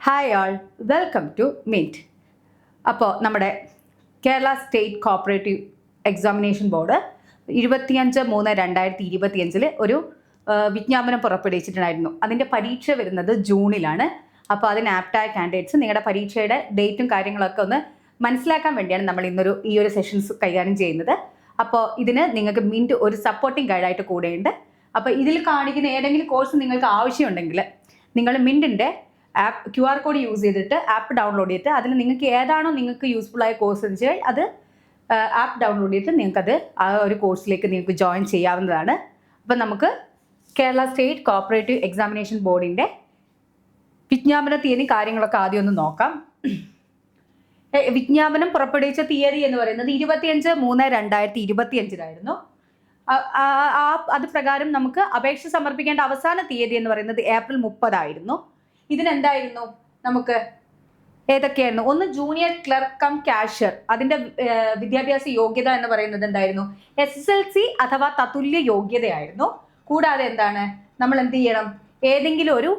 Hi all, welcome to meet. അപ്പോൾ നമ്മുടെ Kerala state cooperative examination board 25/3/2025 ഒരു വിജ്ഞാപനം പുറപ്പെടുവിച്ചിട്ടുണ്ടായിരുന്നു. അതിൻ്റെ പരീക്ഷ വരുന്നത് ജൂണിലാണ്. അപ്പോൾ അതിന് ആപ്റ്റായ കാൻഡിഡേറ്റ്സ് നിങ്ങളുടെ പരീക്ഷയുടെ ഡേറ്റും കാര്യങ്ങളൊക്കെ ഒന്ന് മനസ്സിലാക്കാൻ വേണ്ടിയാണ് നമ്മൾ ഈ ഒരു സെഷൻസ് കൈകാര്യം ചെയ്യുന്നത്. അപ്പോൾ ഇതിന് നിങ്ങൾക്ക് മിൻറ്റ് ഒരു സപ്പോർട്ടിംഗ് ഗൈഡായിട്ട് കൂടെയുണ്ട്. അപ്പോൾ ഇതിൽ കാണിക്കുന്ന ഏതെങ്കിലും കോഴ്സ് നിങ്ങൾക്ക് ആവശ്യമുണ്ടെങ്കിൽ നിങ്ങൾ മിൻറ്റിൻ്റെ ആപ്പ് QR കോഡ് യൂസ് ചെയ്തിട്ട് ആപ്പ് ഡൗൺലോഡ് ചെയ്തിട്ട് അതിൽ നിങ്ങൾക്ക് ഏതാണോ നിങ്ങൾക്ക് യൂസ്ഫുൾ ആയ കോഴ്സ് എന്ന് വെച്ചാൽ അത് ആപ്പ് ഡൗൺലോഡ് ചെയ്തിട്ട് നിങ്ങൾക്കത് ആ ഒരു കോഴ്സിലേക്ക് നിങ്ങൾക്ക് ജോയിൻ ചെയ്യാവുന്നതാണ്. അപ്പം നമുക്ക് കേരള സ്റ്റേറ്റ് കോപ്പറേറ്റീവ് എക്സാമിനേഷൻ ബോർഡിൻ്റെ വിജ്ഞാപന തീയതി കാര്യങ്ങളൊക്കെ ആദ്യം ഒന്ന് നോക്കാം. വിജ്ഞാപനം പുറപ്പെടുവിച്ച തീയതി എന്ന് പറയുന്നത് 25/3/2025 അത് പ്രകാരം നമുക്ക് അപേക്ഷ സമർപ്പിക്കേണ്ട അവസാന തീയതി എന്ന് പറയുന്നത് April 30 ഇതിനെന്തായിരുന്നു, നമുക്ക് ഏതൊക്കെയായിരുന്നു? ഒന്ന് ജൂനിയർ ക്ലർക്ക് കം കാഷ്യർ, അതിൻ്റെ വിദ്യാഭ്യാസ യോഗ്യത എന്ന് പറയുന്നത് എന്തായിരുന്നു? SSLC അഥവാ തത്തുല്യ യോഗ്യതയായിരുന്നു. കൂടാതെ എന്താണ്, നമ്മൾ എന്ത് ചെയ്യണം? ഏതെങ്കിലും ഒരു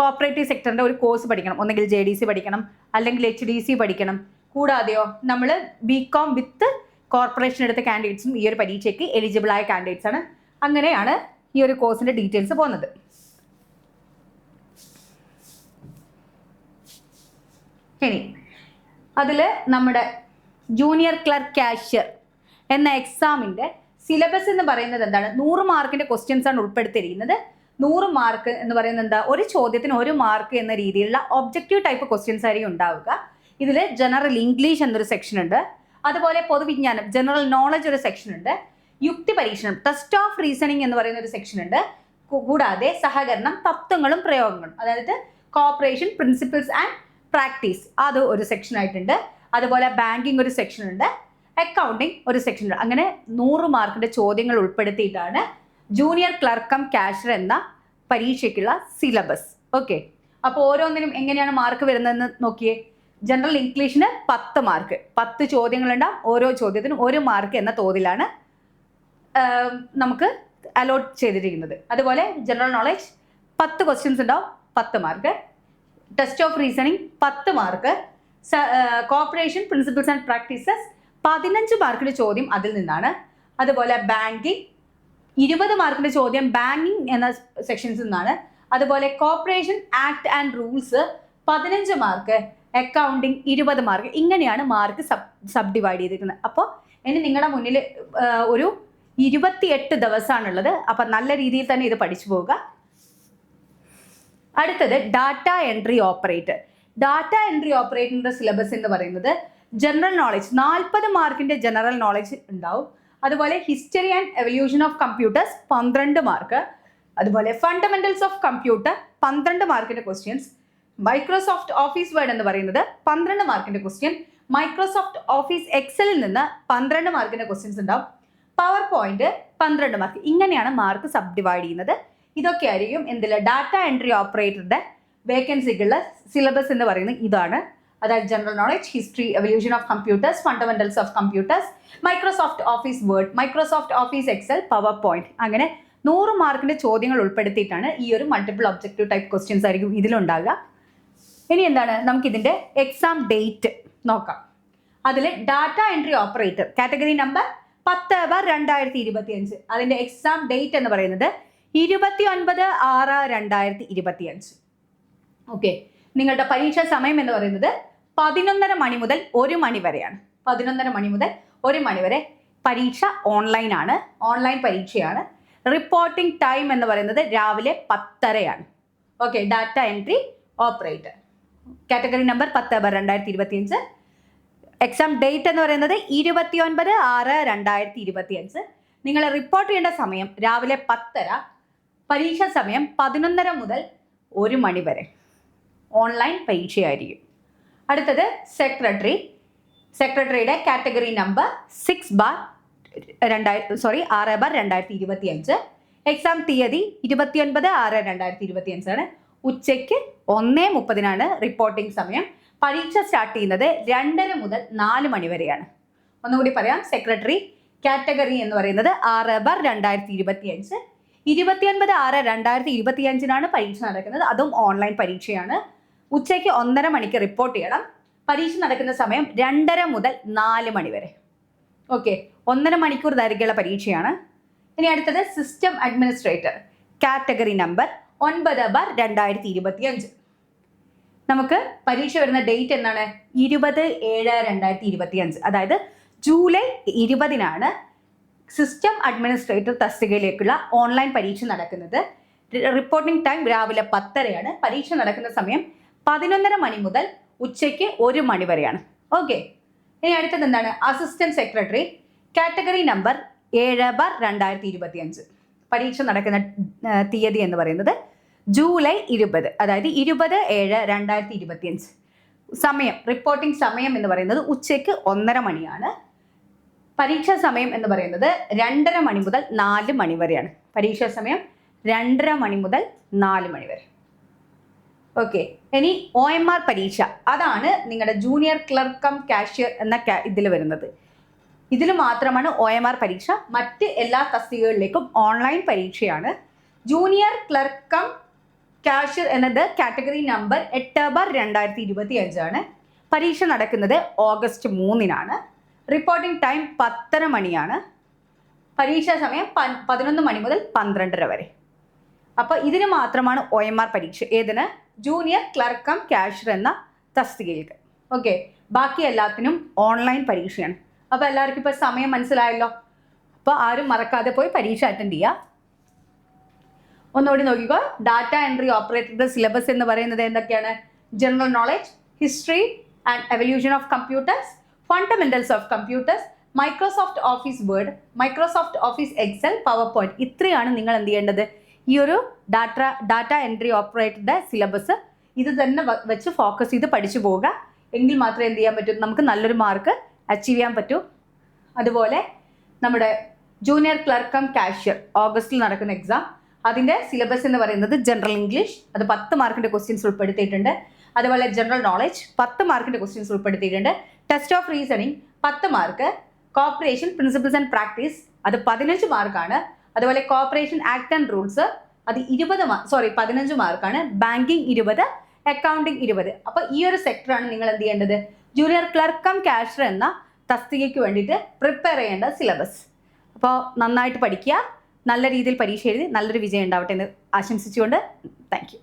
കോപ്പറേറ്റീവ് സെക്ടറിൻ്റെ ഒരു കോഴ്സ് പഠിക്കണം. ഒന്നെങ്കിൽ JDC പഠിക്കണം, അല്ലെങ്കിൽ HDC പഠിക്കണം. കൂടാതെയോ നമ്മൾ BCom വിത്ത് കോർപ്പറേഷൻ എടുത്ത കാൻഡിഡേറ്റ്സും ഈ ഒരു പരീക്ഷയ്ക്ക് എലിജിബിൾ ആയ കാൻഡിഡേറ്റ്സ് ആണ്. അങ്ങനെയാണ് ഈ ഒരു കോഴ്സിൻ്റെ ഡീറ്റെയിൽസ് പോകുന്നത്. ഇനി അതിൽ നമ്മുടെ ജൂനിയർ ക്ലർക്ക് കാഷ്യർ എന്ന എക്സാമിൻ്റെ സിലബസ് എന്ന് പറയുന്നത് എന്താണ്? 100 മാർക്കിൻ്റെ ക്വസ്റ്റ്യൻസ് ആണ് ഉൾപ്പെടുത്തിയിരിക്കുന്നത്. 100 മാർക്ക് എന്ന് പറയുന്നത് എന്താ? ഒരു ചോദ്യത്തിന് 1 മാർക്ക് എന്ന രീതിയിലുള്ള ഒബ്ജക്റ്റീവ് ടൈപ്പ് ക്വസ്റ്റ്യൻസ് ആയിരിക്കും ഉണ്ടാവുക. ഇതിൽ ജനറൽ ഇംഗ്ലീഷ് എന്നൊരു സെക്ഷൻ ഉണ്ട്. അതുപോലെ പൊതുവിജ്ഞാനം ജനറൽ നോളജ് ഒരു സെക്ഷൻ ഉണ്ട്. യുക്തി പരീക്ഷണം ടെസ്റ്റ് ഓഫ് റീസണിങ് എന്ന് പറയുന്ന ഒരു സെക്ഷൻ ഉണ്ട്. കൂടാതെ സഹകരണം തത്വങ്ങളും പ്രയോഗങ്ങളും, അതായത് കോപ്പറേഷൻ പ്രിൻസിപ്പിൾസ് ആൻഡ് പ്രാക്ടീസ്, അത് ഒരു സെക്ഷൻ ആയിട്ടുണ്ട്. അതുപോലെ ബാങ്കിങ് ഒരു സെക്ഷൻ ഉണ്ട്, അക്കൗണ്ടിങ് ഒരു സെക്ഷൻ ഉണ്ട്. അങ്ങനെ 100 മാർക്കിൻ്റെ ചോദ്യങ്ങൾ ഉൾപ്പെടുത്തിയിട്ടാണ് ജൂനിയർ ക്ലർക്ക് കം കാഷ്യർ എന്ന പരീക്ഷയ്ക്കുള്ള സിലബസ്. ഓക്കെ, അപ്പോൾ ഓരോന്നിനും എങ്ങനെയാണ് മാർക്ക് വരുന്നതെന്ന് നോക്കിയേ. ജനറൽ ഇംഗ്ലീഷിന് 10 മാർക്ക്, 10 ചോദ്യങ്ങളുണ്ടാവും. ഓരോ ചോദ്യത്തിനും 1 മാർക്ക് എന്ന തോതിലാണ് നമുക്ക് അലോട്ട് ചെയ്തിരിക്കുന്നത്. അതുപോലെ ജനറൽ നോളജ് 10 ക്വസ്റ്റ്യൻസ് ഉണ്ടാവും, 10 mark. Test of reasoning 10 mark. Corporation principles and practices 15 മാർക്കിൻ്റെ ചോദ്യം അതിൽ നിന്നാണ്. അതുപോലെ ബാങ്കിങ് 20 മാർക്കിൻ്റെ ചോദ്യം ബാങ്കിങ് എന്ന സെക്ഷൻസിൽ നിന്നാണ്. അതുപോലെ corporation act and rules 15 mark, accounting 20 mark. ഇങ്ങനെയാണ് മാർക്ക് സബ് ഡിവൈഡ് ചെയ്തിരിക്കുന്നത്. അപ്പോൾ ഇനി നിങ്ങളുടെ മുന്നിൽ ഒരു 28 ദിവസമാണുള്ളത്. അപ്പം നല്ല രീതിയിൽ തന്നെ ഇത് പഠിച്ചു പോവുക. അടുത്തത് data entry operator. Data entry ഓപ്പറേറ്ററിൻ്റെ സിലബസ് എന്ന് പറയുന്നത് ജനറൽ നോളജ് 40 മാർക്കിൻ്റെ ജനറൽ നോളജ് ഉണ്ടാവും. അതുപോലെ history and evolution of computers 12 mark. അതുപോലെ ഫണ്ടമെന്റൽസ് ഓഫ് കമ്പ്യൂട്ടർ 12 മാർക്കിൻ്റെ ക്വസ്റ്റ്യൻസ്. മൈക്രോസോഫ്റ്റ് ഓഫീസ് വേർഡ് എന്ന് പറയുന്നത് 12 മാർക്കിൻ്റെ ക്വസ്റ്റ്യൻ. മൈക്രോസോഫ്റ്റ് ഓഫീസ് എക്സലിൽ നിന്ന് 12 മാർക്കിൻ്റെ ക്വസ്റ്റ്യൻസ് ഉണ്ടാവും. Power point 12 mark. ഇങ്ങനെയാണ് മാർക്ക് സബ് ഡിവൈഡ് ചെയ്യുന്നത്. ഇതൊക്കെ ആയിരിക്കും എന്തില്ല ഡാറ്റ എൻട്രി ഓപ്പറേറ്ററുടെ വേക്കൻസിക്കുള്ള സിലബസ് എന്ന് പറയുന്നത് ഇതാണ്. അതായത് general knowledge, history, evolution of computers, fundamentals of computers, Microsoft office word, Microsoft office excel, power point. അങ്ങനെ 100 മാർക്കിൻ്റെ ചോദ്യങ്ങൾ ഉൾപ്പെടുത്തിയിട്ടാണ് ഈ ഒരു മൾട്ടിപ്പിൾ ഒബ്ജക്റ്റീവ് ടൈപ്പ് ക്വസ്റ്റ്യൻസ് ആയിരിക്കും ഇതിലുണ്ടാകുക. ഇനി എന്താണ്, നമുക്കിതിൻ്റെ എക്സാം ഡേറ്റ് നോക്കാം. അതിൽ data entry operator category number 10/2025 അതിൻ്റെ എക്സാം ഡേറ്റ് എന്ന് പറയുന്നത് 29/6/2025. ഓക്കെ, നിങ്ങളുടെ പരീക്ഷാ സമയം എന്ന് പറയുന്നത് 11:30 മണി മുതൽ 1 മണി വരെയാണ്. 11:30 മണി മുതൽ 1 മണി വരെ പരീക്ഷ ഓൺലൈനാണ്, ഓൺലൈൻ പരീക്ഷയാണ്. റിപ്പോർട്ടിംഗ് ടൈം എന്ന് പറയുന്നത് രാവിലെ 10:30 okay, data entry operator category number 10/2025. Exam date എന്ന് പറയുന്നത് 29/6/2025. നിങ്ങൾ റിപ്പോർട്ട് ചെയ്യേണ്ട സമയം രാവിലെ 10:30, പരീക്ഷാ സമയം 11:30 മുതൽ 1 മണി വരെ. ഓൺലൈൻ പരീക്ഷയായിരിക്കും. അടുത്തത് സെക്രട്ടറിയുടെ കാറ്റഗറി നമ്പർ 6/2025. എക്സാം തീയതി 29/6/2025 ഉച്ചയ്ക്ക് 1:30 റിപ്പോർട്ടിംഗ് സമയം. പരീക്ഷ സ്റ്റാർട്ട് ചെയ്യുന്നത് 2:30 മുതൽ 4 മണി വരെയാണ്. ഒന്നുകൂടി പറയാം, സെക്രട്ടറി കാറ്റഗറി എന്ന് പറയുന്നത് 6/2025. 29/6/2025 പരീക്ഷ നടക്കുന്നത്. അതും ഓൺലൈൻ പരീക്ഷയാണ്. ഉച്ചയ്ക്ക് 1:30 മണിക്ക് റിപ്പോർട്ട് ചെയ്യണം. പരീക്ഷ നടക്കുന്ന സമയം 2:30 മുതൽ 4 മണി വരെ. ഓക്കെ, 1.5 മണിക്കൂർ ദൈർഘ്യമുള്ള പരീക്ഷയാണ്. ഇനി അടുത്തത് സിസ്റ്റം അഡ്മിനിസ്ട്രേറ്റർ കാറ്റഗറി നമ്പർ 9/2025. നമുക്ക് പരീക്ഷ വരുന്ന ഡേറ്റ് എന്നാണ്? 20/7/2025. അതായത് ജൂലൈ 20-നാണ് സിസ്റ്റം അഡ്മിനിസ്ട്രേറ്റർ തസ്തികയിലേക്കുള്ള ഓൺലൈൻ പരീക്ഷ നടക്കുന്നത്. റിപ്പോർട്ടിംഗ് ടൈം രാവിലെ 10:30 പരീക്ഷ നടക്കുന്ന സമയം 11:30 മണി മുതൽ ഉച്ചയ്ക്ക് 1 മണി വരെയാണ്. ഓക്കെ, ഇനി അടുത്തത് എന്താണ്? Assistant secretary category number 7/2025. പരീക്ഷ നടക്കുന്ന തീയതി എന്ന് പറയുന്നത് ജൂലൈ 20, അതായത് 20/7/2025. സമയം, റിപ്പോർട്ടിംഗ് സമയം എന്ന് പറയുന്നത് ഉച്ചയ്ക്ക് 1:30 മണിയാണ്. പരീക്ഷാ സമയം എന്ന് പറയുന്നത് 2:30 മണി മുതൽ 4 മണി വരെയാണ്. പരീക്ഷാ സമയം 2:30 മണി മുതൽ 4 മണി വരെ. ഓക്കെ, ഇനി OMR പരീക്ഷ, അതാണ് നിങ്ങളുടെ ജൂനിയർ ക്ലർക്ക് കം കാഷ്യർ എന്ന ഇതിൽ വരുന്നത്. ഇതിൽ മാത്രമാണ് OMR പരീക്ഷ. മറ്റ് എല്ലാ തസ്തികകളിലേക്കും ഓൺലൈൻ പരീക്ഷയാണ്. ജൂനിയർ ക്ലർക്ക് കം കാഷ്യർ എന്നത് കാറ്റഗറി നമ്പർ 8/2025 ആണ്. പരീക്ഷ നടക്കുന്നത് ഓഗസ്റ്റ് 3-നാണ്. റിപ്പോർട്ടിംഗ് ടൈം 10:30 മണിയാണ്. പരീക്ഷാ സമയം 11 മണി മുതൽ 12:30 വരെ. അപ്പോൾ ഇതിന് മാത്രമാണ് OMR പരീക്ഷ. ഏതിന്? ജൂനിയർ ക്ലർക്ക് കം കാഷ്യർ എന്ന തസ്തികയിലേക്ക്. ഓക്കെ, ബാക്കി എല്ലാത്തിനും ഓൺലൈൻ പരീക്ഷയാണ്. അപ്പോൾ എല്ലാവർക്കും ഇപ്പോൾ സമയം മനസ്സിലായല്ലോ. അപ്പോൾ ആരും മറക്കാതെ പോയി പരീക്ഷ അറ്റൻഡ് ചെയ്യുക. ഒന്നുകൂടി നോക്കിക്കോ. ഡാറ്റ എൻട്രി ഓപ്പറേറ്ററുടെ സിലബസ് എന്ന് പറയുന്നത് എന്തൊക്കെയാണ്? General knowledge, history and evolution of computers, fundamentals of computers, Microsoft office word, Microsoft office excel, power point. ഇത്രയാണ് നിങ്ങൾ എന്ത് ചെയ്യേണ്ടത്? ഈ ഒരു ഡാറ്റ എൻട്രി ഓപ്പറേറ്ററുടെ സിലബസ് ഇത് തന്നെ വെച്ച് ഫോക്കസ് ചെയ്ത് പഠിച്ചു പോവുക. എങ്കിൽ മാത്രമേ എന്ത് ചെയ്യാൻ പറ്റൂ? നമുക്ക് നല്ലൊരു മാർക്ക് അച്ചീവ് ചെയ്യാൻ പറ്റൂ. അതുപോലെ നമ്മുടെ ജൂനിയർ ക്ലർക്ക് കം കാഷ്യർ ഓഗസ്റ്റിൽ നടക്കുന്ന എക്സാം, അതിൻ്റെ സിലബസ് എന്ന് പറയുന്നത് ജനറൽ ഇംഗ്ലീഷ്, അത് 10 മാർക്കിൻ്റെ ക്വസ്റ്റ്യൻസ് ഉൾപ്പെടുത്തിയിട്ടുണ്ട്. അതുപോലെ ജനറൽ നോളജ് 10 മാർക്കിൻ്റെ ക്വസ്റ്റ്യൻസ് ഉൾപ്പെടുത്തിയിട്ടുണ്ട്. Test of reasoning 10 mark. Corporation principles and practice അത് 15 മാർക്കാണ്. അതുപോലെ കോർപ്പറേഷൻ ആക്ട് ആൻഡ് റൂൾസ് അത് 15 മാർക്കാണ്. Banking 20, accounting 20. അപ്പോൾ ഈ ഒരു സെക്ടറാണ് നിങ്ങൾ എന്ത് ചെയ്യേണ്ടത്? ജൂനിയർ ക്ലർക്ക് കം കാഷ്യർ എന്ന തസ്തികയ്ക്ക് വേണ്ടിയിട്ട് പ്രിപ്പയർ ചെയ്യേണ്ട സിലബസ്. അപ്പോൾ നന്നായിട്ട് പഠിക്കുക, നല്ല രീതിയിൽ പരീക്ഷ എഴുതി നല്ലൊരു വിജയം ഉണ്ടാവട്ടെ എന്ന് ആശംസിച്ചുകൊണ്ട് താങ്ക് യു.